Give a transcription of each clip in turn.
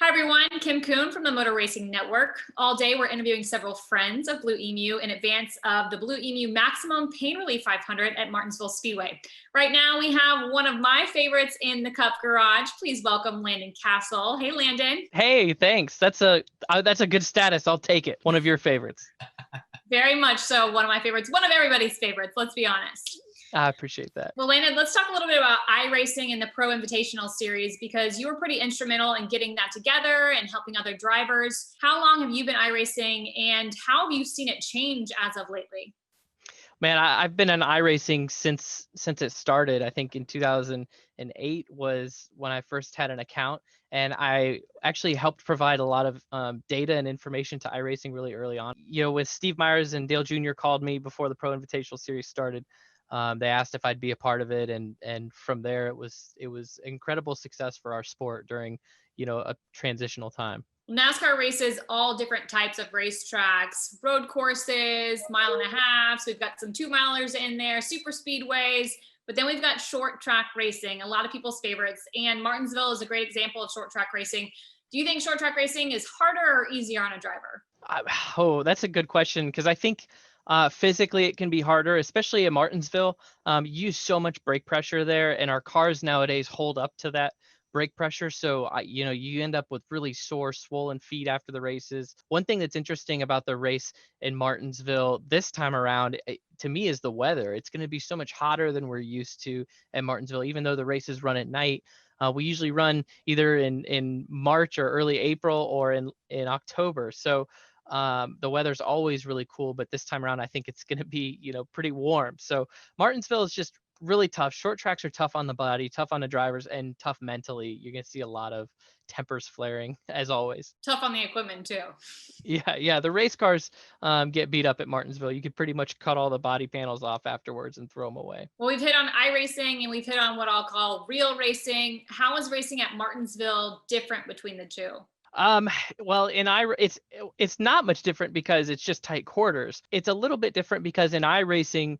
Hi, everyone. Kim Kuhn from the Motor Racing Network. All day, we're interviewing several friends of Blue-Emu in advance of the Blue-Emu Maximum Pain Relief 500 at Martinsville Speedway. Right now, we have one of my favorites in the Cup Garage. Please welcome Landon Cassill. Hey, Landon. Hey, thanks. That's a good status. I'll take it. One of your favorites. Very much so. One of my favorites. One of everybody's favorites. Let's be honest. I appreciate that. Well, Landon, let's talk a little bit about iRacing and the Proinvitational Series, because you were pretty instrumental in getting that together and helping other drivers. How long have you been iRacing, and how have you seen it change as of lately? Man, I've been in iRacing since it started. I think in 2008 was when I first had an account, and I actually helped provide a lot of data and information to iRacing really early on. You know, with Steve Myers and Dale Jr. called me before the Proinvitational Series started. They asked if I'd be a part of it, and from there it was incredible success for our sport during, a transitional time. NASCAR races all different types of racetracks, road courses, 1.5 miles. So we've got some 2-milers in there, super speedways, but then we've got short track racing, a lot of people's favorites. And Martinsville is a great example of short track racing. Do you think short track racing is harder or easier on a driver? That's a good question, because I think physically it can be harder, especially in Martinsville. You use so much brake pressure there, and our cars nowadays hold up to that brake pressure. So, you end up with really sore, swollen feet after the races. One thing that's interesting about the race in Martinsville this time around, to me, is the weather. It's going to be so much hotter than we're used to at Martinsville, even though the races run at night. We usually run either in March or early April or in October. So the weather's always really cool, but this time around, I think it's going to be, pretty warm. So Martinsville is just really tough. Short tracks are tough on the body, tough on the drivers, and tough mentally. You're going to see a lot of tempers flaring, as always. Tough on the equipment too. Yeah. The race cars get beat up at Martinsville. You could pretty much cut all the body panels off afterwards and throw them away. Well, we've hit on iRacing and we've hit on what I'll call real racing. How is racing at Martinsville different between the two? Well, it's not much different because it's just tight quarters. It's a little bit different because in iRacing,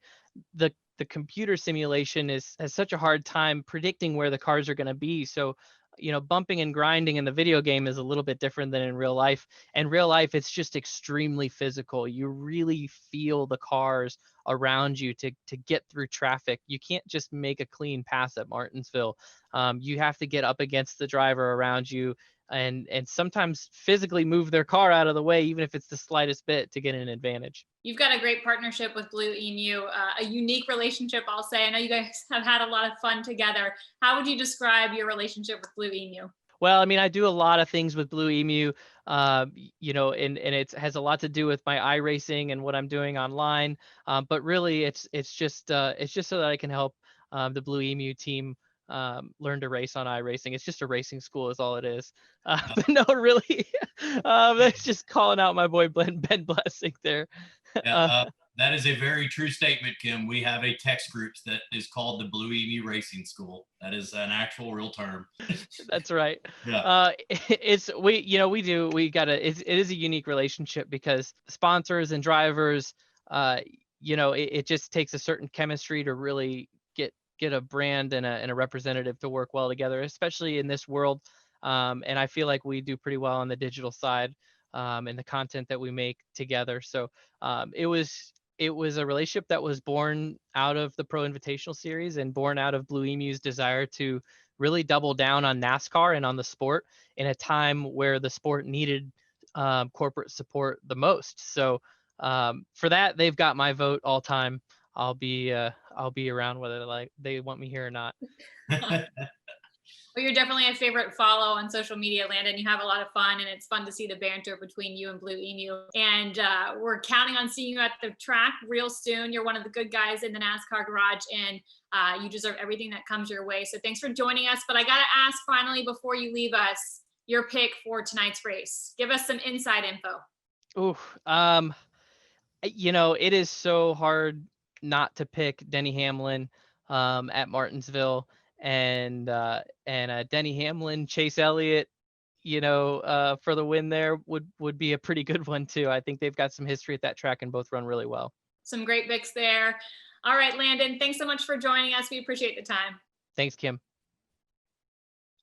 the computer simulation has such a hard time predicting where the cars are going to be. So, bumping and grinding in the video game is a little bit different than in real life. In real life, it's just extremely physical. You really feel the cars around you to get through traffic. You can't just make a clean pass at Martinsville. You have to get up against the driver around you and sometimes physically move their car out of the way, even if it's the slightest bit, to get an advantage. You've got a great partnership with Blue-Emu, a unique relationship, I'll say. I know you guys have had a lot of fun together. How would you describe your relationship with Blue-Emu? Well, I mean, I do a lot of things with Blue-Emu, and it has a lot to do with my iRacing and what I'm doing online. But really, it's just so that I can help the Blue-Emu team learn to race on iRacing. It's just a racing school is all it is. But no, really, that's just calling out my boy Ben Blessing there. That is a very true statement, Kim. We have a text group that is called the Blue-Emu Racing School. That is an actual real term. That's right. Yeah. It is a unique relationship because sponsors and drivers, it just takes a certain chemistry to really get a brand and a representative to work well together, especially in this world. And I feel like we do pretty well on the digital side and the content that we make together. So it was a relationship that was born out of the Proinvitational Series and born out of Blue-Emu's desire to really double down on NASCAR and on the sport in a time where the sport needed corporate support the most. So for that, they've got my vote all time. I'll be around whether they want me here or not. Well, you're definitely a favorite follow on social media, Landon. You have a lot of fun, and it's fun to see the banter between you and Blue-Emu. And we're counting on seeing you at the track real soon. You're one of the good guys in the NASCAR garage, and you deserve everything that comes your way. So thanks for joining us. But I got to ask finally, before you leave us, your pick for tonight's race. Give us some inside info. It is so hard not to pick Denny Hamlin at Martinsville. And Denny Hamlin, Chase Elliott, for the win there would be a pretty good one too. I think they've got some history at that track and both run really well. Some great picks there. All right, Landon, thanks so much for joining us. We appreciate the time. Thanks, Kim.